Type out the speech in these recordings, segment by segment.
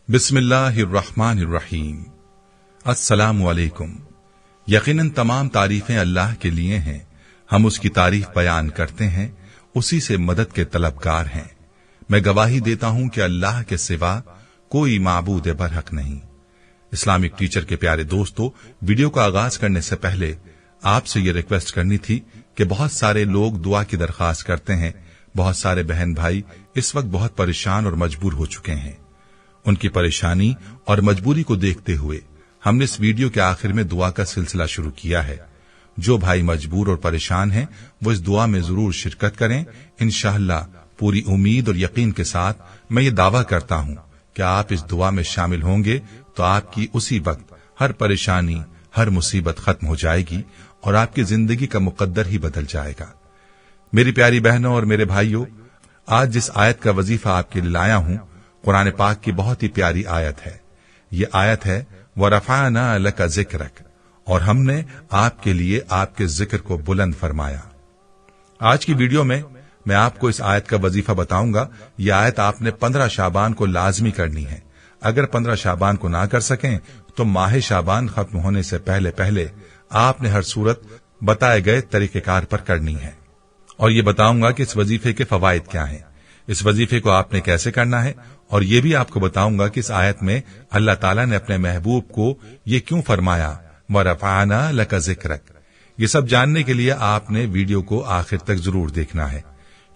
बिस्मिल्लाहिर्रहमानिर्रहीम। अस्सलामु अलैकुम। यकीनन तमाम तारीफें अल्लाह के लिए हैं। हम उसकी तारीफ बयान करते हैं, उसी से मदद के तलबगार हैं। मैं गवाही देता हूं कि अल्लाह के सिवा कोई माबूद बरहक नहीं। इस्लामिक टीचर के प्यारे दोस्तों, वीडियो का आगाज करने से पहले आपसे ये रिक्वेस्ट करनी थी कि बहुत सारे लोग दुआ की दरखास्त करते हैं। बहुत सारे बहन भाई इस वक्त बहुत परेशान और मजबूर हो चुके हैं। उनकी परेशानी और मजबूरी को देखते हुए हमने इस वीडियो के आखिर में दुआ का सिलसिला शुरू किया है। जो भाई मजबूर और परेशान हैं वो इस दुआ में जरूर शिरकत करें। इंशाअल्लाह पूरी उम्मीद और यकीन के साथ मैं ये दावा करता हूं कि आप इस दुआ में शामिल होंगे तो आपकी उसी वक्त हर परेशानी, हर मुसीबत खत्म हो जाएगी और आपकी जिंदगी का मुकद्दर ही बदल जाएगा। मेरी प्यारी बहनों और मेरे भाइयों, आज जिस आयत का वजीफा आपके लिए लाया हूं कुरान पाक की बहुत ही प्यारी आयत है। ये आयत है वरफ़अना लका ज़िक्रक, और हमने आपके लिए आपके जिक्र को बुलंद फरमाया। आज की वीडियो में मैं आपको इस आयत का वजीफा बताऊंगा। यह आयत आपने 15 शाबान को लाजमी करनी है। अगर 15 शाबान को ना कर सकें तो माह शाबान खत्म होने से पहले पहले आपने हर सूरत बताए गए तरीकेकार पर करनी है। और ये बताऊंगा कि इस वजीफे के फवायद क्या हैं, इस वजीफे को आपने कैसे करना है, और ये भी आपको बताऊंगा कि इस आयत में अल्लाह ताला ने अपने महबूब को ये क्यों फरमाया वरफ़अना लका ज़िक्रक। ये सब जानने के लिए आपने वीडियो को आखिर तक जरूर देखना है,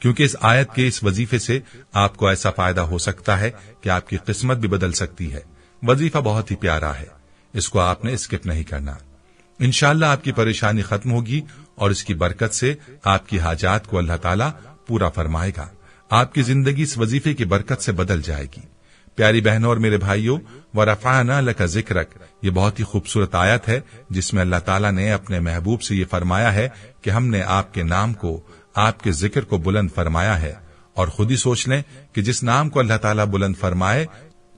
क्योंकि इस आयत के इस वजीफे से आपको ऐसा फायदा हो सकता है कि आपकी किस्मत भी बदल सकती है। वजीफा बहुत ही प्यारा है, इसको आपने स्किप नहीं करना। इंशाअल्लाह आपकी परेशानी खत्म होगी और इसकी बरकत से आपकी हाजात को अल्लाह ताला पूरा फरमाएगा। आपकी जिंदगी इस वजीफे की बरकत से बदल जाएगी। प्यारी बहनों और मेरे भाइयों, वरफ़अना लका ज़िक्रक ये बहुत ही खूबसूरत आयत है जिसमें अल्लाह ताला ने अपने महबूब से ये फरमाया है कि हमने आपके नाम को, आपके जिक्र को बुलंद फरमाया है। और खुद ही सोच लें कि जिस नाम को अल्लाह ताला बुलंद फरमाए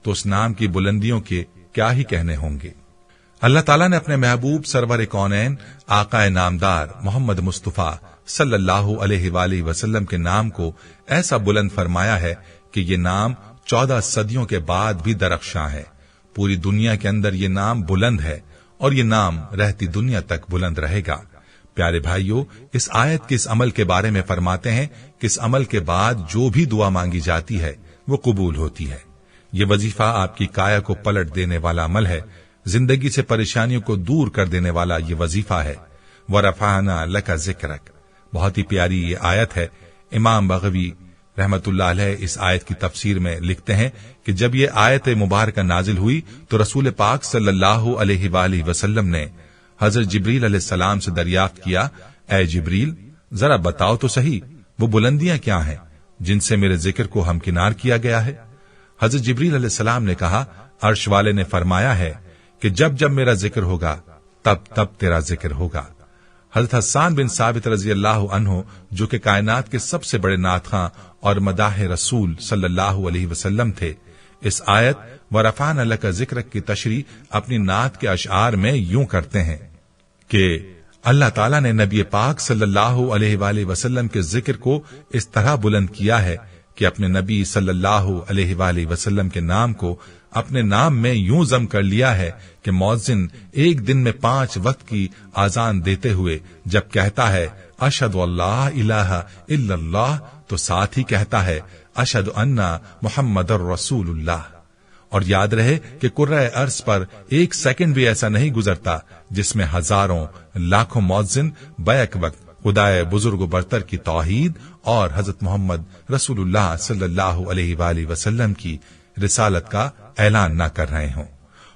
तो उस नाम की बुलंदियों के क्या ही कहने होंगे। अल्लाह ताला ने अपने महबूब सरवर कौनैन आका नामदार मोहम्मद मुस्तफा सल्लल्लाहु अलैहि वसल्लम के नाम को ऐसा बुलंद फरमाया है कि ये नाम 14 सदियों के बाद भी दरख्शां है। पूरी दुनिया के अंदर ये नाम बुलंद है और ये नाम रहती दुनिया तक बुलंद रहेगा। प्यारे भाइयों, इस आयत के इस अमल के बारे में फरमाते हैं कि इस अमल के बाद जो भी दुआ मांगी जाती है वो कबूल होती है। ये वजीफा आपकी काया को पलट देने वाला अमल है। जिंदगी से परेशानियों को दूर कर देने वाला ये वजीफा है वरफ़अना लका ज़िक्रक। बहुत ही प्यारी ये आयत है। इमाम बग़वी रहमतुल्लाह अलैह इस आयत की तफसीर में लिखते हैं कि जब ये आयत मुबारक नाजिल हुई तो रसूल पाक सल्लल्लाहु अलैहि वसल्लम ने हजरत जिब्रील अलैहिस्सलाम से दरियाफ्त किया, ऐ जिब्रील, जरा बताओ तो सही वो बुलंदियां क्या हैं जिनसे मेरे जिक्र को हमकिनार किया गया है। हजरत जिब्रील अलैहिस्सलाम ने कहा, अर्श वाले ने फरमाया है कि जब जब मेरा जिक्र होगा तब तब तेरा जिक्र होगा। हजरत हस्सान बिन साबित रजी अल्लाह अन्हु, जो कि कायनात के सबसे बड़े नातखां और मदाह रसूल सल्लल्लाहु अलैहि वसल्लम थे, इस आयत वरफ़अना लका ज़िक्रक की तशरीह अपनी नात के अशआर में यूं करते हैं कि अल्लाह ताला ने नबी पाक सल्लल्लाहु अलैहि वसल्लम के जिक्र को इस तरह बुलंद किया है कि अपने नबी सल्लल्लाहु अलैहि वसल्लम के नाम को अपने नाम में यूं जम कर लिया है कि मौज़िन एक दिन में 5 वक्त की आजान देते हुए जब कहता है अशहदु अल्ला इलाहा इल्लल्लाह तो साथ ही कहता है अशहदु अन्ना मुहम्मदुर रसूलुल्लाह। और याद रहे कि कुर्रा अर्श पर एक सेकंड भी ऐसा नहीं गुजरता जिसमें हजारों लाखों मौज़िन बैक वक्त खुदाए बुजुर्ग बरतर की तौहीद और हजरत मोहम्मद रसूलुल्लाह सल्लल्लाहु अलैहि वसल्लम की रिसालत का ऐलान न कर रहे हों।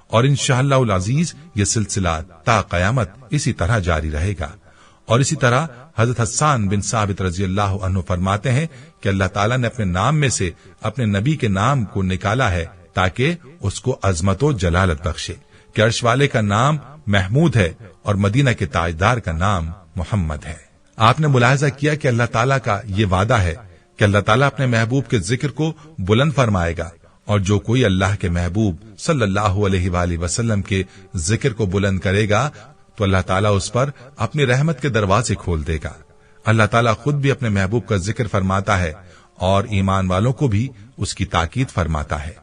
और इंशाअल्लाह अज़ीज ये सिलसिला ता क़यामत इसी तरह जारी रहेगा। और इसी तरह हजरत हस्सान बिन साबित रजी अल्लाह अन्हु फरमाते हैं कि अल्लाह ताला ने अपने नाम में से अपने नबी के नाम को निकाला है ताकि उसको अजमत व जलालत बख्शे कि अर्श वाले का नाम महमूद है और मदीना के ताजदार का नाम मोहम्मद है। आपने मुलाहिजा किया कि अल्लाह ताला का ये वादा है कि अल्लाह ताला अपने महबूब के जिक्र को बुलंद फरमाएगा, और जो कोई अल्लाह के महबूब सल्लल्लाहु अलैहि वसल्लम के जिक्र को बुलंद करेगा तो अल्लाह ताला उस पर अपनी रहमत के दरवाजे खोल देगा। अल्लाह ताला खुद भी अपने महबूब का जिक्र फरमाता है और ईमान वालों को भी उसकी ताकीद फरमाता है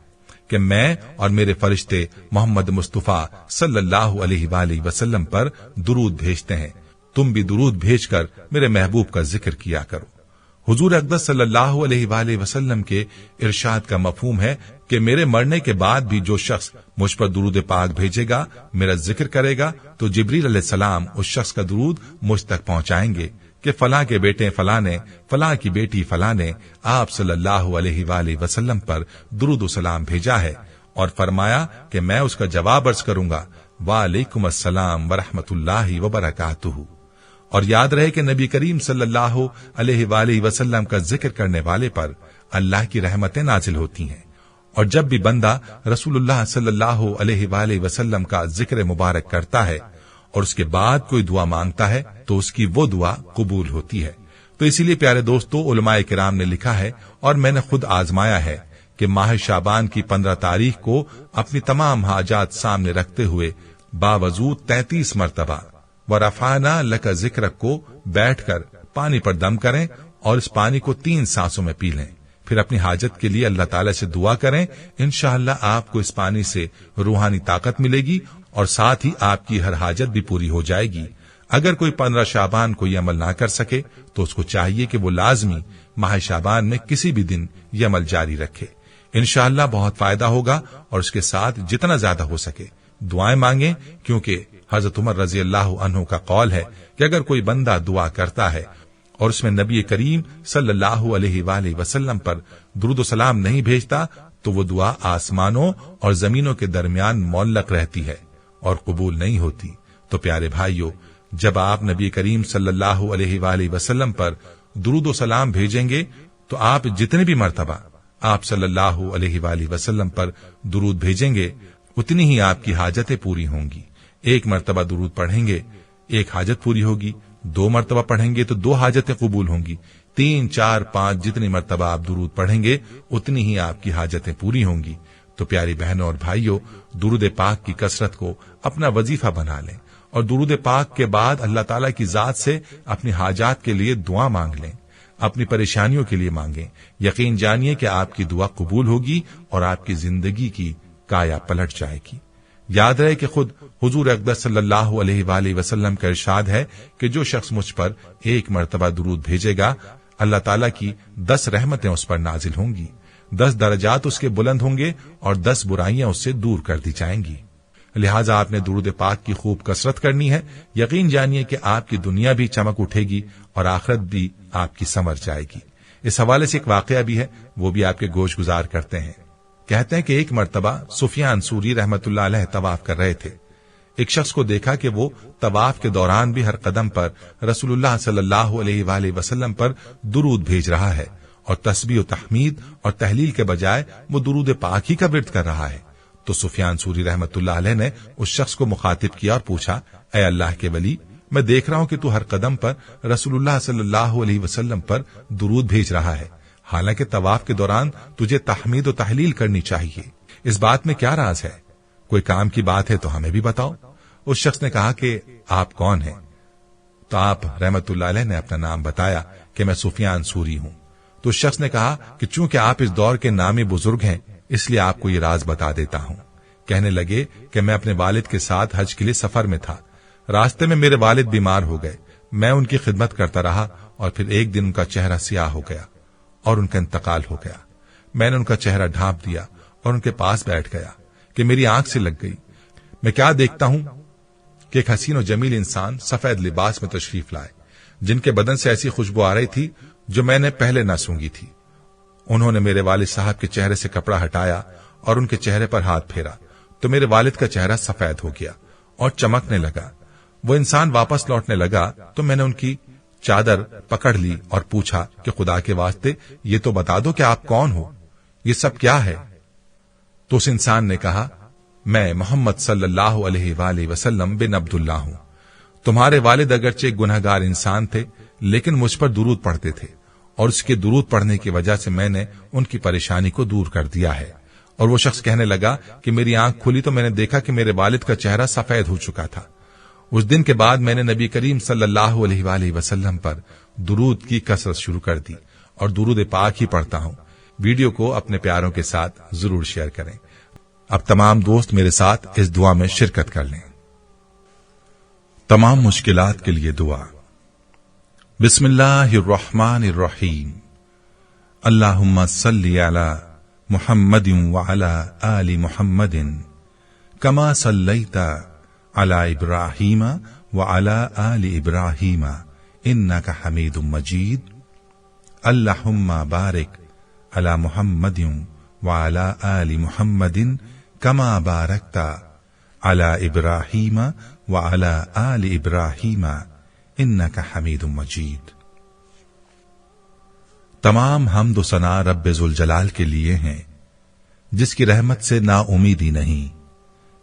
کہ میں اور میرے فرشتے محمد مصطفیٰ सल्लल्लाहु अलैहि वसल्लम पर दुरूद भेजते हैं, तुम भी दुरूद भेजकर मेरे महबूब का जिक्र किया करो। हुजूर अक़दस सल्लल्लाहु अलैहि वसल्लम के इरशाद का मफहूम है कि मेरे मरने के बाद भी जो शख्स मुझ पर दुरूद पाक भेजेगा, मेरा जिक्र करेगा, तो जिब्रील अलैहिस्सलाम उस शख्स का दुरूद मुझ तक पहुंचाएंगे कि फलां के बेटे फलां ने, फलां की बेटी फलां ने आप सल्लल्लाहु अलैहि वसल्लम पर दुरूद सलाम भेजा है, और फरमाया कि मैं उसका जवाब अर्ज करूंगा, वालेकुम अस्सलाम व रहमतुल्लाहि व बरकातुहू। और याद रहे कि नबी करीम सल्लल्लाहु अलैहि वसल्लम का जिक्र करने वाले पर अल्लाह की रहमतें नाजिल होती हैं, और जब भी बंदा रसूलुल्लाह सल्लल्लाहु अलैहि वसल्लम का जिक्र मुबारक करता है और उसके बाद कोई दुआ मांगता है तो उसकी वो दुआ कबूल होती है। तो इसीलिए प्यारे दोस्तों, उलमाए किराम ने लिखा है और मैंने खुद आजमाया है कि माह शाबान की 15 तारीख को अपनी तमाम हाजात सामने रखते हुए बावजूद 33 मरतबा व रफाना लका जिक्र को बैठकर पानी पर दम करें और इस पानी को 3 सांसों में पी लें। फिर अपनी हाजत के लिए अल्लाह ताला से दुआ करें। इंशाअल्लाह आपको इस पानी से रूहानी ताकत मिलेगी और साथ ही आपकी हर हाजत भी पूरी हो जाएगी। अगर कोई 15 शाबान को यह अमल ना कर सके तो उसको चाहिए कि वो लाजमी माह शाबान में किसी भी दिन यह अमल जारी रखे। इंशाअल्लाह बहुत फायदा होगा और उसके साथ जितना ज्यादा हो सके दुआएं मांगे, क्योंकि हजरत उमर रजी अल्लाह अन्हु का कौल है कि अगर कोई बंदा दुआ करता है और उसमें नबी करीम सल्लल्लाहु अलैहि वसल्लम पर दुरूद सलाम नहीं भेजता तो वो दुआ आसमानों और जमीनों के दरमियान मौल्लक रहती है और कबूल नहीं होती। तो प्यारे भाइयों, जब आप नबी करीम सल्लल्लाहु अलैहि वसल्लम पर दुरूद सलाम भेजेंगे तो आप जितने भी मर्तबा आप सल्लल्लाहु अलैहि वसल्लम पर दुरूद भेजेंगे उतनी ही आपकी हाजतें पूरी होंगी। एक मर्तबा दुरूद पढ़ेंगे, एक हाजत पूरी होगी। 2 मर्तबा पढ़ेंगे तो 2 हाजतें कबूल होंगी। 3, 4, 5 जितनी मर्तबा आप दुरूद पढ़ेंगे उतनी ही आपकी हाजतें पूरी होंगी। तो प्यारी बहनों और भाइयों, दुरूद पाक की कसरत को अपना वजीफा बना लें और दुरूद पाक के बाद अल्लाह ताला की जात से अपनी हाजात के लिए दुआ मांग लें, अपनी परेशानियों के लिए मांगें। यकीन जानिए कि आपकी दुआ कबूल होगी और आपकी जिंदगी की काया पलट जाएगी। याद रहे कि खुद हुजूर अक़दस सल्लल्लाहु अलैहि वसल्लम का इरशाद है कि जो शख्स मुझ पर 1 मर्तबा दुरूद भेजेगा, अल्लाह ताला की 10 रहमतें उस पर नाजिल होंगी, 10 दर्जात उसके बुलंद होंगे और 10 बुराइयां उससे दूर कर दी जाएंगी। लिहाजा आपने दुरूद पाक की खूब कसरत करनी है। यकीन जानिए कि आपकी दुनिया भी चमक उठेगी और आखिरत भी आपकी संवर जाएगी। इस हवाले से एक वाकया भी है, वो भी आपके गोश गुजार करते हैं। कहते हैं कि एक मर्तबा सुफियान सूरी रहमतुल्लाह अलैह तवाफ कर रहे थे। एक शख्स को देखा कि वो तवाफ के दौरान भी हर कदम पर रसूलुल्लाह सल्लल्लाहु अलैहि वसल्लम पर दुरूद भेज रहा है और तस्बीह और तहमीद और तहलील के बजाय वो दुरूद पाक ही का विर्द कर रहा है। तो सुफियान सूरी रहमतुल्लाह अलैह ने उस शख्स को मुखातिब किया और पूछा, ऐ अल्लाह के वली, मैं देख रहा हूं कि तू हर कदम पर रसूलुल्लाह सल्लल्लाहु अलैहि वसल्लम पर दुरूद भेज रहा है, हालांकि तवाफ के दौरान तुझे तहमीद और तहलील करनी चाहिए। इस बात में क्या राज है? कोई काम की बात है तो हमें भी बताओ। उस शख्स ने कहा कि आप कौन हैं? तो आप रहमतुल्लाह अलैह ने अपना नाम बताया कि मैं सुफियान सूरी हूं। तो उस शख्स ने कहा कि चूंकि आप इस दौर के नामी बुजुर्ग हैं, इसलिए आपको ये राज बता देता हूं। कहने लगे कि मैं अपने वालिद के साथ हज के लिए सफर में था। रास्ते में मेरे वालिद बीमार हो गए। मैं उनकी खिदमत करता रहा और फिर एक दिन उनका चेहरा स्याह हो गया और उनका इंतकाल हो गया। मैंने उनका चेहरा ढांप दिया और उनके पास बैठ गया कि मेरी आंख से लग गई। मैं क्या देखता हूं कि एक हसीन और जमील इंसान सफेद लिबास में तशरीफ लाए, जिनके बदन से ऐसी खुशबू आ रही थी जो मैंने पहले न सूंघी थी। उन्होंने मेरे वालिद साहब के चेहरे से कपड़ा हटाया और उनके चेहरे पर हाथ फेरा तो मेरे वालिद का चेहरा सफेद हो गया और चमकने लगा। वो इंसान वापस लौटने लगा तो मैंने उनकी चादर पकड़ ली और पूछा कि खुदा के वास्ते ये तो बता दो कि आप कौन हो, ये सब क्या है? तो उस इंसान ने कहा, मैं मोहम्मद सल्लल्लाहु अलैहि वसल्लम बिन अब्दुल्लाह हूं। तुम्हारे वालिद अगरचे गुनहगार इंसान थे, लेकिन मुझ पर दुरूद पढ़ते थे और उसके दुरूद पढ़ने की वजह से मैंने उनकी परेशानी को दूर कर दिया है। और वो शख्स कहने लगा कि मेरी आंख खुली तो मैंने देखा कि मेरे वालिद का चेहरा सफेद हो चुका था। उस दिन के बाद मैंने नबी करीम सल्लल्लाहु अलैहि वसल्लम पर दुरूद की कसरत शुरू कर दी और दुरूद पाक ही पढ़ता हूं। वीडियो को अपने प्यारों के साथ जरूर शेयर करें। अब तमाम दोस्त मेरे साथ इस दुआ में शिरकत कर लें। तमाम मुश्किलात के लिए दुआ। बिस्मिल्लाहिर्रहमानिर्रहीम। अल्लाहुम्मा सल्ली अला मुहम्मदिन व अला आलि मुहम्मदिन कमा सल्लैता अला इब्राहीम व अला आलि इब्राहीम इन्नका हमीदुम मजीद। अल्लाहुम्मा बारिक अला मुहम्मदिन व अला आलि मुहम्मदिन कमा बारकता अला इब्राहीम व अला आलि इब्राहीम इन्नका हमीदुम मजीद। तमाम हम्द व सना रब्बे जुल जलाल के लिए हैं, जिसकी रहमत से ना उम्मीदी नहीं,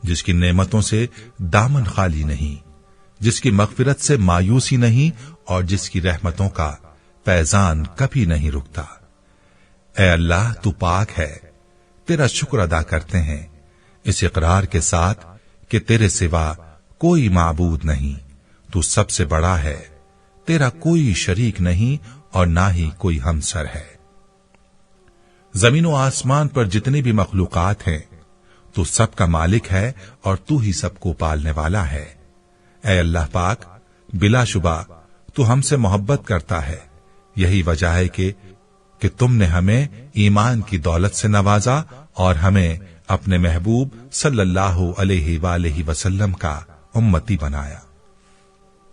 जिसकी नेमतों से दामन खाली नहीं, जिसकी मगफिरत से मायूसी नहीं और जिसकी रहमतों का फैजान कभी नहीं रुकता। ऐ अल्लाह, तू पाक है, तेरा शुक्र अदा करते हैं इस इकरार के साथ कि तेरे सिवा कोई माबूद नहीं, तू सबसे बड़ा है, तेरा कोई शरीक नहीं और ना ही कोई हमसर है। जमीन व आसमान पर जितनी भी मखलूकात हैं, तू सबका मालिक है और तू ही सबको पालने वाला है। ऐ अल्लाह पाक, बिलाशुबा तू हमसे मोहब्बत करता है। यही वजह है कि तुमने हमें ईमान की दौलत से नवाजा और हमें अपने महबूब सल्लल्लाहु अलैहि वसल्लम का उम्मती बनाया।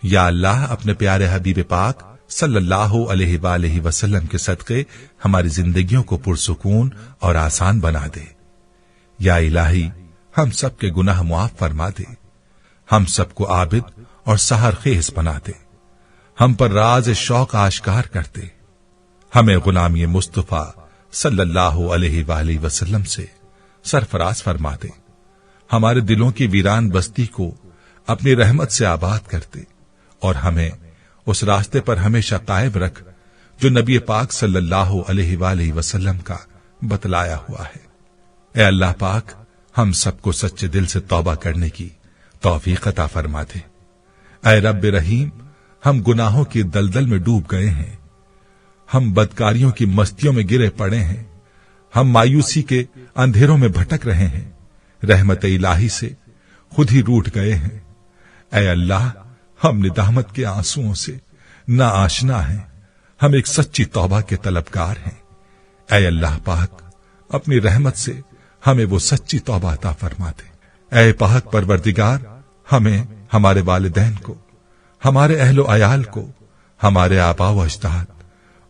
या अल्लाह, अपने प्यारे हबीब पाक सल्लल्लाहु अलैहि वसल्लम के सदक़े हमारी जिंदगियों को पुरसुकून और आसान बना दे। या इलाही, हम सब के गुनाह मुआफ फरमा दे, हम सबको आबिद और सहर खेज बना दे, हम पर राज शौक आश्कार कर दे, हमें गुलामी मुस्तफा सल्लल्लाहु अलैहि वसल्लम से सरफराज फरमा दे, हमारे दिलों की वीरान बस्ती को अपनी रहमत से आबाद कर दे और हमें उस रास्ते पर हमेशा कायम रख जो नबी पाक सल्लल्लाहु अलैहि वसल्लम का बतलाया हुआ है। ए अल्लाह पाक, हम सबको सच्चे दिल से तौबा करने की तौफीक अता फरमा दे। ऐ रब रहीम, हम गुनाहों की दलदल में डूब गए हैं, हम बदकारियों की मस्तियों में गिरे पड़े हैं, हम मायूसी के अंधेरों में भटक रहे हैं, रहमत इलाही से खुद ही रूठ गए हैं। ऐ अल्लाह, हम निदामत के आंसुओं से ना आशना हैं, हम एक सच्ची तौबा के तलबगार हैं। ऐ अल्लाह पाक, अपनी रहमत से हमें वो सच्ची तौबा अता फरमा दे। ऐ पाक परवरदिगार, हमें, हमारे वालिदैन को, हमारे अहलो अयाल को, हमारे आबा व अजदाद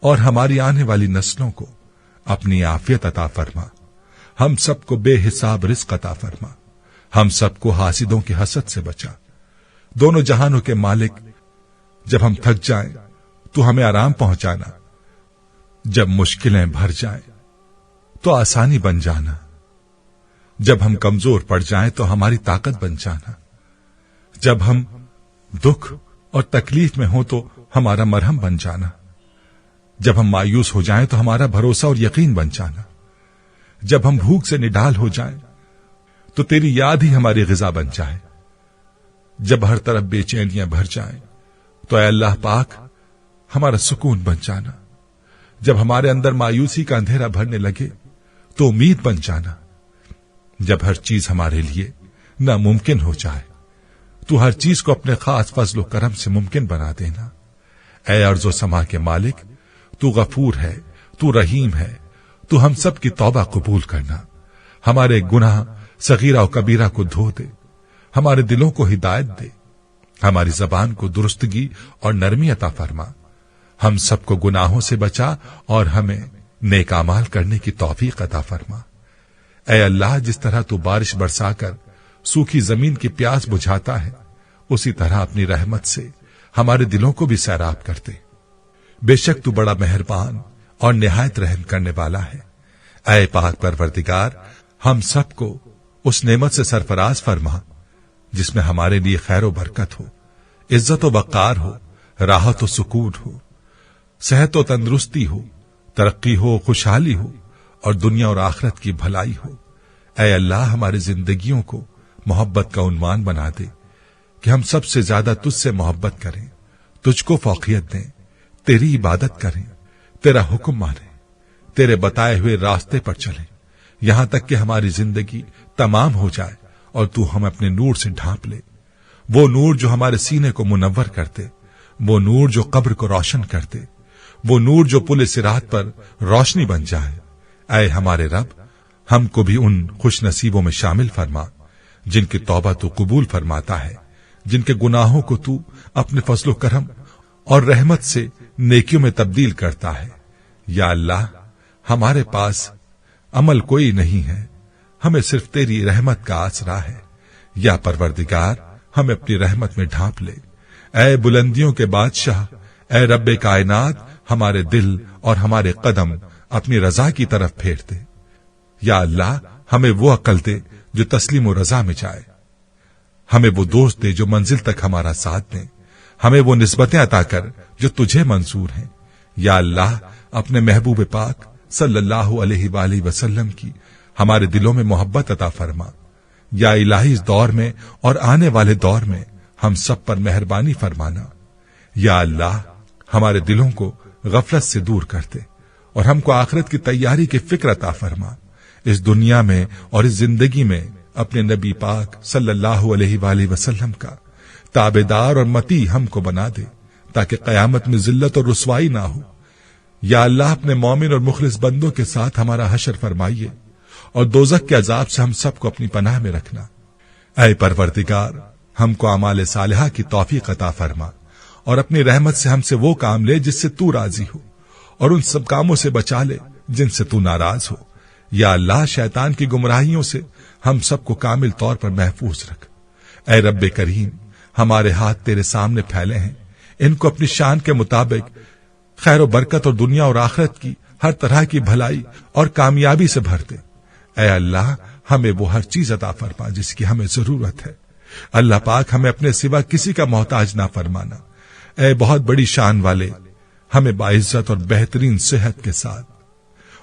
और हमारी आने वाली नस्लों को अपनी आफियत अता फरमा, हम सबको बेहिसाब रिज़्क़ अता फरमा, हम सबको हासिदों की हसद से बचा। दोनों जहानों के मालिक, जब हम थक जाएं तो हमें आराम पहुंचाना, जब मुश्किलें भर जाएं तो आसानी बन जाना, जब हम कमजोर पड़ जाएं तो हमारी ताकत बन जाना, जब हम दुख और तकलीफ में हो तो हमारा मरहम बन जाना, जब हम मायूस हो जाएं तो हमारा भरोसा और यकीन बन जाना, जब हम भूख से निडाल हो जाएं तो तेरी याद ही हमारी ग़िज़ा बन जाए, जब हर तरफ बेचैनियां भर जाएं तो ऐ अल्लाह पाक, हमारा सुकून बन जाना, जब हमारे अंदर मायूसी का अंधेरा भरने लगे तो उम्मीद बन जाना, जब हर चीज हमारे लिए नामुमकिन हो जाए तो हर चीज को अपने खास फजल करम से मुमकिन बना देना। ऐ अर्ज़ो समा के मालिक, तू गफूर है, तू रहीम है, तू हम सब की तौबा कबूल करना, हमारे गुनाह सगीरा और कबीरा को धो दे, हमारे दिलों को हिदायत दे, हमारी जबान को दुरुस्तगी और नरमी अता फरमा, हम सबको गुनाहों से बचा और हमें नेक अमाल करने की तौफीक अता फरमा। ऐ अल्लाह, जिस तरह तू बारिश बरसाकर सूखी जमीन की प्यास बुझाता है, उसी तरह अपनी रहमत से हमारे दिलों को भी सैराब कर दे। बेशक तू बड़ा मेहरबान और निहायत रहम करने वाला है। ऐ पाक परवरदिगार, हम सबको उस नेमत से सरफराज फरमा जिसमें हमारे लिए खैर व बरकत हो, इज्जत व वक़ार हो, राहत व सुकून हो, सेहत व तंदुरुस्ती हो, तरक्की हो, खुशहाली हो और दुनिया और आखिरत की भलाई हो। ऐ अल्लाह, हमारी जिंदगियों को मोहब्बत का उन्वान बना दे कि हम सबसे ज्यादा तुझसे मोहब्बत करें, तुझको फौकियत दें, तेरी इबादत करें, तेरा हुक्म माने, तेरे बताए हुए रास्ते पर चलें, یہاں تک کہ ہماری زندگی تمام ہو جائے اور تو ہم اپنے نور سے ڈھانپ لے، وہ نور جو ہمارے سینے کو منور کرتے، وہ نور جو قبر کو روشن کرتے، وہ نور جو پل صراط پر روشنی بن جائے۔ اے ہمارے رب، ہم کو بھی ان خوش نصیبوں میں شامل فرما جن کی توبہ تو قبول فرماتا ہے، جن کے گناہوں کو تو اپنے فضل و کرم اور رحمت سے نیکیوں میں تبدیل کرتا ہے۔ یا اللہ، ہمارے پاس عمل کوئی نہیں ہے، ہمیں صرف تیری رحمت کا آسرا ہے۔ یا پروردگار، ہمیں اپنی رحمت میں ڈھانپ لے۔ اے بلندیوں کے بادشاہ، اے رب کائنات، ہمارے دل اور ہمارے قدم اپنی رضا کی طرف پھیر دے۔ یا اللہ، ہمیں وہ عقل دے جو تسلیم و رضا میں جائے، ہمیں وہ دوست دے جو منزل تک ہمارا ساتھ دیں، ہمیں وہ نسبتیں عطا کر جو تجھے منظور ہیں۔ یا اللہ، اپنے محبوب پاک صلی اللہ علیہ وآلہ وسلم کی ہمارے دلوں میں محبت عطا فرما۔ یا الہی، اس دور میں اور آنے والے دور میں ہم سب پر مہربانی فرمانا۔ یا اللہ، ہمارے دلوں کو غفلت سے دور کرتے اور ہم کو آخرت کی تیاری کی فکر عطا فرما۔ اس دنیا میں اور اس زندگی میں اپنے نبی پاک صلی اللہ علیہ وآلہ وسلم کا تابعدار اور متی ہم کو بنا دے تاکہ قیامت میں ذلت اور رسوائی نہ ہو۔ یا اللہ، اپنے مومن اور مخلص بندوں کے ساتھ ہمارا حشر فرمائیے اور دوزخ کے عذاب سے ہم سب کو اپنی پناہ میں رکھنا۔ اے پروردگار، ہم کو اعمال صالحہ کی توفیق عطا فرما اور اپنی رحمت سے ہم سے وہ کام لے جس سے تو راضی ہو، اور ان سب کاموں سے بچا لے جن سے تو ناراض ہو۔ یا اللہ، شیطان کی گمراہیوں سے ہم سب کو کامل طور پر محفوظ رکھ۔ اے رب کریم، ہمارے ہاتھ تیرے سامنے پھیلے ہیں، ان کو اپنی شان کے مطابق خیر و برکت اور دنیا اور آخرت کی ہر طرح کی بھلائی اور کامیابی سے بھر دے۔ اے اللہ، ہمیں وہ ہر چیز عطا فرما جس کی ہمیں ضرورت ہے۔ اللہ پاک، ہمیں اپنے سوا کسی کا محتاج نہ فرمانا۔ اے بہت بڑی شان والے، ہمیں باعزت اور بہترین صحت کے ساتھ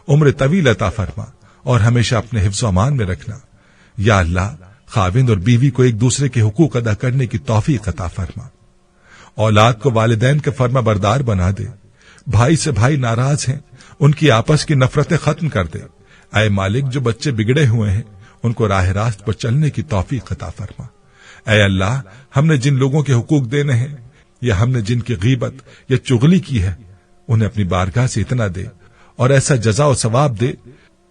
عمر طویل عطا فرما اور ہمیشہ اپنے حفظ و امان میں رکھنا۔ یا اللہ، خاوند اور بیوی کو ایک دوسرے کے حقوق ادا کرنے کی توفیق عطا فرما۔ اولاد کو والدین کے فرما بردار بنا دے۔ بھائی سے بھائی ناراض ہیں، ان کی آپس کی نفرتیں ختم کر دے۔ اے مالک، جو بچے بگڑے ہوئے ہیں ان کو راہ راست پر چلنے کی توفیق عطا فرما۔ اے اللہ، ہم نے جن لوگوں کے حقوق دینے ہیں یا ہم نے جن کی غیبت یا چغلی کی ہے، انہیں اپنی بارگاہ سے اتنا دے اور ایسا جزا و ثواب دے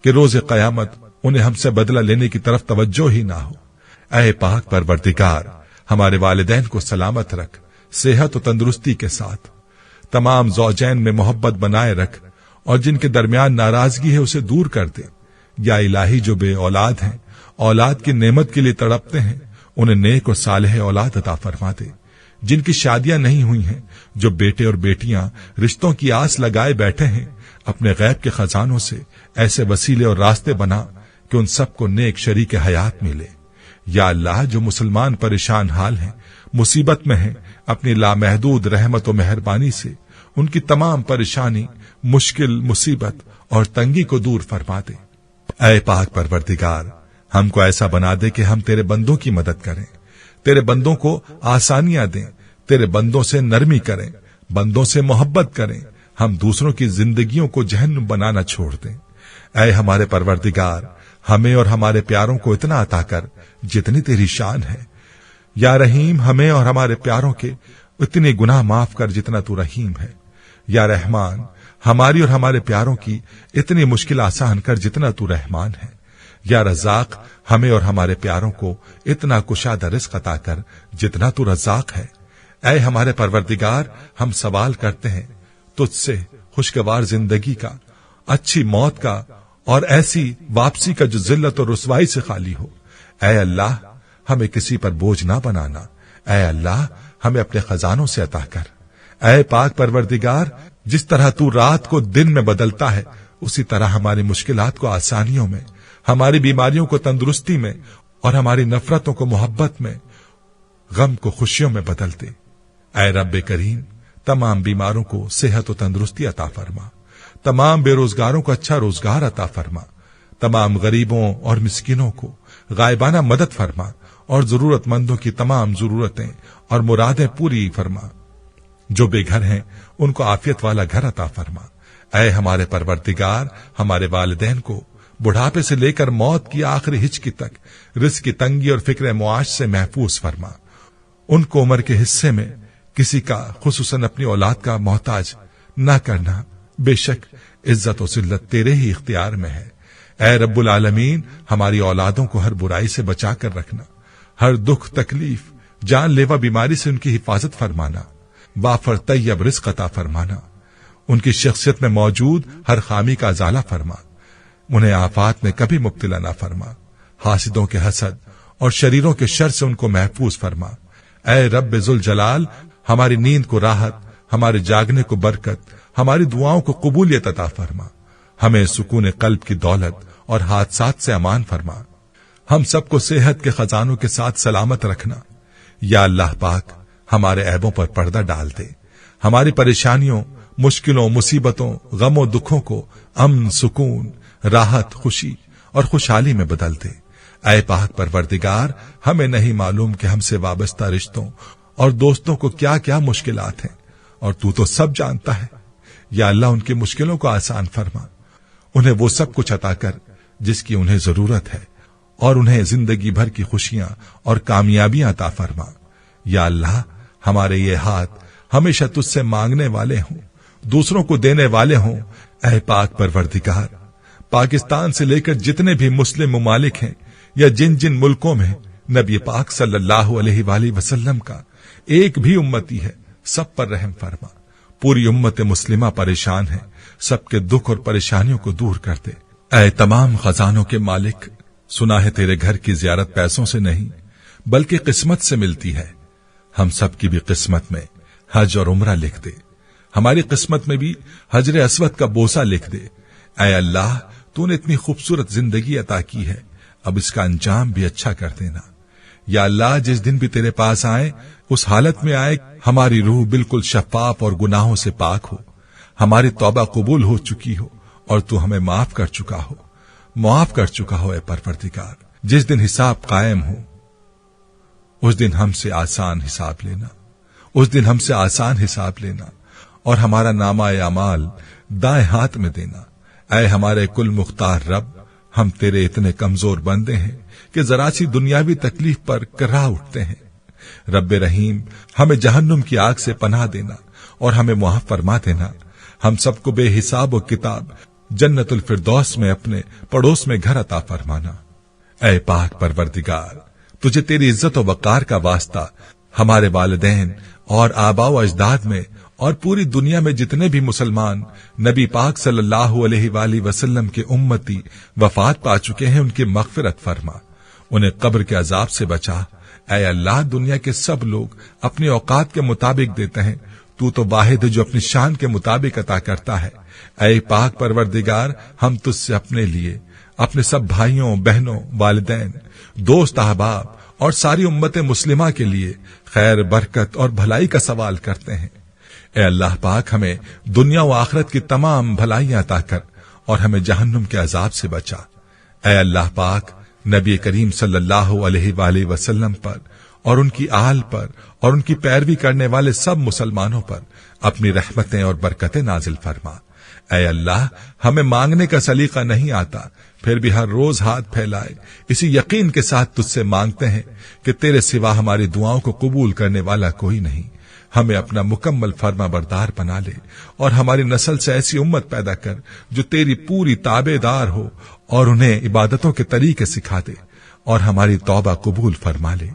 کہ روز قیامت انہیں ہم سے بدلہ لینے کی طرف توجہ ہی نہ ہو۔ اے پاک پروردگار، ہمارے والدین کو سلامت رکھ، صحت و تندرستی کے ساتھ تمام زوجین میں محبت بنائے رکھ، اور جن کے درمیان ناراضگی ہے اسے دور کر دے۔ یا الہی، جو بے اولاد ہیں، اولاد کی نعمت کے لیے تڑپتے ہیں، انہیں نیک و صالح اولاد عطا فرما دے۔ جن کی شادیاں نہیں ہوئی ہیں، جو بیٹے اور بیٹیاں رشتوں کی آس لگائے بیٹھے ہیں، اپنے غیب کے خزانوں سے ایسے وسیلے اور راستے بنا کہ ان سب کو نیک شریک حیات ملے۔ یا اللہ، جو مسلمان پریشان حال ہیں، مصیبت میں ہیں، اپنی لامحدود رحمت و مہربانی سے ان کی تمام پریشانی، مشکل، مصیبت اور تنگی کو دور فرما دے۔ اے پاک پروردگار، ہم کو ایسا بنا دے کہ ہم تیرے بندوں کی مدد کریں، تیرے بندوں کو آسانیاں دیں، تیرے بندوں سے نرمی کریں، بندوں سے محبت کریں، ہم دوسروں کی زندگیوں کو جہنم بنانا چھوڑ دیں۔ اے ہمارے پروردگار، ہمیں اور ہمارے پیاروں کو اتنا عطا کر جتنی تیری شان ہے۔ یا رحیم، ہمیں اور ہمارے پیاروں کے اتنے گناہ معاف کر جتنا تو رحیم ہے۔ یا رحمان، ہماری اور ہمارے پیاروں کی اتنی مشکل آسان کر جتنا تو رحمان ہے۔ یا رزاق، ہمیں اور ہمارے پیاروں کو اتنا کشادہ رزق عطا کر جتنا تو رزاق ہے۔ اے ہمارے پروردگار، ہم سوال کرتے ہیں تجھ سے خوشگوار زندگی کا، اچھی موت کا اور ایسی واپسی کا جو ذلت اور رسوائی سے خالی ہو۔ اے اللہ، ہمیں کسی پر بوجھ نہ بنانا۔ اے اللہ، ہمیں اپنے خزانوں سے عطا کر۔ اے پاک پروردگار، جس طرح تو رات کو دن میں بدلتا ہے، اسی طرح ہماری مشکلات کو آسانیوں میں، ہماری بیماریوں کو تندرستی میں اور ہماری نفرتوں کو محبت میں، غم کو خوشیوں میں بدلتے۔ اے رب کریم، تمام بیماروں کو صحت و تندرستی عطا فرما، تمام بے روزگاروں کو اچھا روزگار عطا فرما، تمام غریبوں اور مسکینوں کو غائبانہ مدد فرما اور ضرورت مندوں کی تمام ضرورتیں اور مرادیں پوری فرما۔ جو بے گھر ہیں ان کو عافیت والا گھر عطا فرما۔ اے ہمارے پروردگار، ہمارے والدین کو बुढ़ापे से लेकर मौत की आखिरी हिचकी तक रिस्क की तंगी और फिक्र मुआश से महफूज फरमा। उनको उम्र के हिस्से में किसी का खुसूसन अपनी औलाद का मोहताज न करना। बेशक इज्जत और जिल्लत तेरे ही इख्तियार में है। ऐ रब्बुल आलमीन, हमारी औलादों को हर बुराई से बचा कर रखना, हर दुख तकलीफ जानलेवा बीमारी से उनकी हिफाजत फरमाना, वाफर तैयब रिज़्क़ अता फरमाना, उनकी शख्सियत में मौजूद हर खामी का अजाला फरमा, उन्हें आफात में कभी मुब्तला ना फरमा, हासिदों के हसद और शरीरों के शर से उनको महफूज फरमा। ऐ रब्बे जुल जलाल, हमारी नींद को राहत, हमारे जागने को बरकत, हमारी दुआओं को कबूलियत अता फरमा, हमें सुकून कल्ब की दौलत और हादसात से अमान फरमा, हम सबको सेहत के खजानों के साथ सलामत रखना। या अल्लाह पाक, हमारे ऐबों पर पर्दा डाल दे, हमारी परेशानियों, मुश्किलों, मुसीबतों, गमों, दुखों को अमन, सुकून, राहत, खुशी और खुशहाली में बदल दे। ऐ पाक परवरदिगार, हमें नहीं मालूम कि हमसे वाबस्ता रिश्तों और दोस्तों को क्या क्या मुश्किलात हैं, और तू तो सब जानता है। या अल्लाह, उनकी मुश्किलों को आसान फरमा, उन्हें वो सब कुछ अता कर जिसकी उन्हें जरूरत है, और उन्हें जिंदगी भर की खुशियां और कामयाबियां अता फरमा। या अल्लाह, हमारे ये हाथ हमेशा तुझसे मांगने वाले हों, दूसरों को देने वाले हों। ऐ पाक परवरदिगार, पाकिस्तान से लेकर जितने भी मुस्लिम मुमालिक हैं या जिन जिन मुल्कों में नबी पाक सल्लल्लाहु अलैहि वसल्लम का एक भी उम्मती है, सब पर रहम फरमा। पूरी उम्मत मुस्लिमा परेशान है, सबके दुख और परेशानियों को दूर कर दे। ऐ तमाम खजानों के मालिक, सुना है तेरे घर की जियारत पैसों से नहीं बल्कि किस्मत से मिलती है। हम सब की भी किस्मत में हज और उम्रा लिख दे, हमारी किस्मत में भी हजर अस्वद का बोसा लिख दे। ऐ अल्लाह, तूने इतनी खूबसूरत जिंदगी अता की है, अब इसका अंजाम भी अच्छा कर देना। या अल्लाह, जिस दिन भी तेरे पास आए उस हालत में आए हमारी रूह बिल्कुल शफाफ और गुनाहों से पाक हो, हमारी तौबा कबूल हो चुकी हो और तू हमें माफ कर चुका हो, मुआफ कर चुका हो। ऐ परवरदिगार, जिस दिन हिसाब कायम हो उस दिन हमसे आसान हिसाब लेना, उस दिन हमसे आसान हिसाब लेना और हमारा नामा अमाल दाएं हाथ में देना। ऐ हमारे कुल मुख्तार रब, हम तेरे इतने कमजोर बंदे हैं कि जरा सी दुनियावी तकलीफ पर कर्रा उठते हैं। रब्बे रहीम, हमें जहन्नुम की आग से पनाह देना और हमें मुआफ फरमा देना। हम सबको बेहिसाब और किताब जन्नतुल फिरदौस में अपने पड़ोस में घर अता फरमाना। ऐ पाक परवरदिगार, तुझे तेरी इज्जत और वकार का वास्ता हमारे वालिदैन और आबाओ अजदाद में और पूरी दुनिया में जितने भी मुसलमान नबी पाक सल्लल्लाहु अलैहि वसल्लम के उम्मती वफात पा चुके हैं, उनकी मगफिरत फरमा, उन्हें कब्र के अजाब से बचा। ऐ अल्लाह, दुनिया के सब लोग अपनी औकात के मुताबिक देते हैं, तू तो वाहिद है जो अपनी शान के मुताबिक अता करता है। ऐ पाक परवरदिगार, हम तुझसे अपने लिए, अपने सब भाइयों बहनों, वालिदैन, दोस्त, अहबाब और सारी उम्मत मुस्लिमा के लिए खैर, बरकत और भलाई का सवाल करते हैं। ऐ अल्लाह पाक, हमें दुनिया व आखिरत की तमाम भलाइयां अता कर और हमें जहन्नुम के अजाब से बचा। ऐ अल्लाह पाक, नबी करीम सल्लल्लाहु अलैहि वसल्लम पर और उनकी आल पर और उनकी पैरवी करने वाले सब मुसलमानों पर अपनी रहमतें और बरकतें नाजिल फरमा। ऐ अल्लाह, हमें मांगने का सलीका नहीं आता, फिर भी हर रोज हाथ फैलाए इसी यकीन के साथ तुझसे मांगते हैं कि तेरे सिवा हमारी दुआओं को कबूल करने वाला कोई नहीं। हमें अपना मुकम्मल फर्मा बरदार बना ले और हमारी नस्ल से ऐसी उम्मत पैदा कर जो तेरी पूरी ताबेदार हो और उन्हें इबादतों के तरीके सिखा दे और हमारी तौबा कबूल फरमा ले।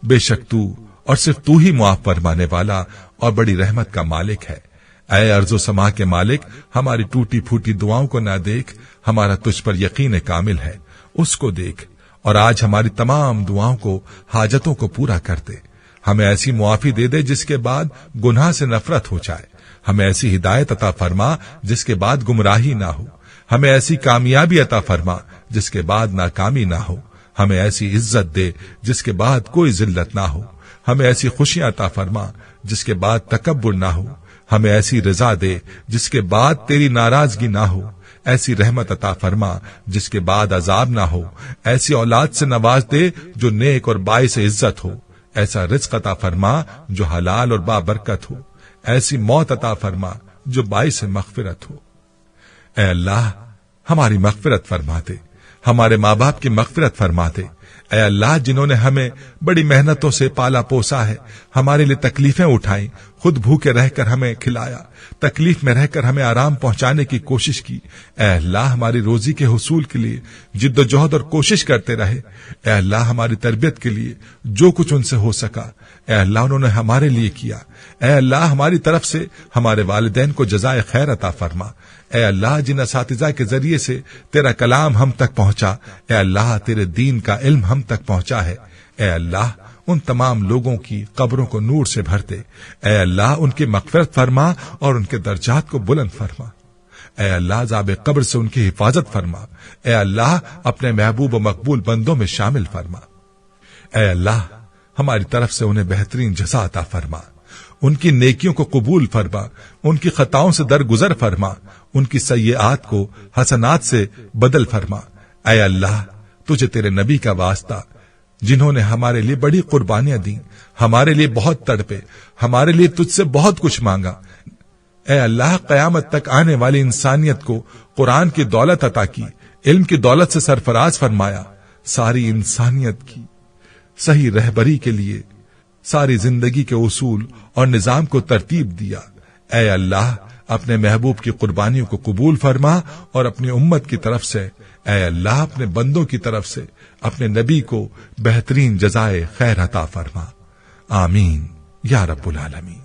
बेशक तू और सिर्फ तू ही मुआफ फरमाने वाला और बड़ी रहमत का मालिक है। ऐ अर्ज़ो समा के मालिक, हमारी टूटी फूटी दुआओं को ना देख, हमारा तुझ पर यकीन कामिल है, उसको देख और आज हमारी तमाम दुआओं को, हाजतों को पूरा कर दे। हमें ऐसी मुआफी दे दे जिसके बाद गुनाह से नफरत हो जाए, हमें ऐसी हिदायत अता फरमा जिसके बाद गुमराही ना हो, हमें ऐसी कामयाबी अता फरमा जिसके बाद नाकामी ना हो, हमें ऐसी इज्जत दे जिसके बाद कोई जिल्लत ना हो, हमें ऐसी खुशियां अता फरमा जिसके बाद तकब्बुर ना हो, हमें ऐसी रजा दे जिसके बाद तेरी नाराजगी ना हो, ऐसी रहमत अता फरमा जिसके बाद अजाब ना हो, ऐसी औलाद से नवाज दे जो नेक और बाइस इज्जत हो, ऐसा रिज़्क़ अता फरमा जो हलाल और बाबरकत हो, ऐसी मौत अता फरमा जो बाइस मग़फ़िरत हो। ऐ अल्लाह, हमारी मगफिरत फरमा दे, हमारे माँ बाप की मगफिरत फरमा दे। ऐ अल्लाह, जिन्होंने हमें बड़ी मेहनतों से पाला पोसा है, हमारे लिए तकलीफें उठाई, खुद भूखे रहकर हमें खिलाया, तकलीफ में रहकर हमें आराम पहुंचाने की कोशिश की। ऐ अल्लाह, हमारी रोजी के हुसूल के लिए जिद्दोजहद और कोशिश करते रहे। ऐ अल्लाह, हमारी तरबियत के लिए जो कुछ उनसे हो सका, ऐ अल्लाह, उन्होंने हमारे लिए किया। ऐ अल्लाह, हमारी तरफ से हमारे वालिदैन को जज़ाए खैर अता फरमा। ऐ अल्लाह, जिन असातिज़ा के जरिए से तेरा कलाम हम तक पहुंचा, ऐ अल्लाह, तेरे दीन का इल्म हम तक पहुंचा है, ऐ अल्लाह, उन तमाम लोगों की कब्रों को नूर से भर दे। ऐ अल्लाह, उनकी मग़फ़िरत फरमा और उनके दर्जात को बुलंद फरमा। ऐ अल्लाह, ज़ाब कब्र से उनकी हिफाजत फरमा। ऐ अल्लाह, अपने महबूब व मकबूल बंदों में शामिल फरमा। ऐ अल्लाह, हमारी तरफ से उन्हें बेहतरीन जज़ा अता फरमा, उनकी नेकियों को कबूल फरमा, उनकी खताओं से दरगुजर फरमा, उनकी सय्यात को हसनात से बदल फरमा। ऐ अल्लाह, तुझे तेरे नबी का वास्ता, जिन्होंने हमारे लिए बड़ी कुर्बानियां दी, हमारे लिए बहुत तड़पे, हमारे लिए तुझसे बहुत कुछ मांगा। ऐ अल्लाह, कयामत तक आने वाली इंसानियत को कुरान की दौलत अता की, इल्म की दौलत से सरफराज फरमाया, सारी इंसानियत की सही रहबरी के लिए सारी जिंदगी के उसूल और निजाम को तरतीब दिया। ऐ अल्लाह, अपने महबूब की कुर्बानियों को कबूल फरमा और अपनी उम्मत की तरफ से, ऐ अल्लाह, अपने बंदों की तरफ से अपने नबी को बेहतरीन जज़ाए खैर अता फरमा। आमीन या रब्बुल आलमीन।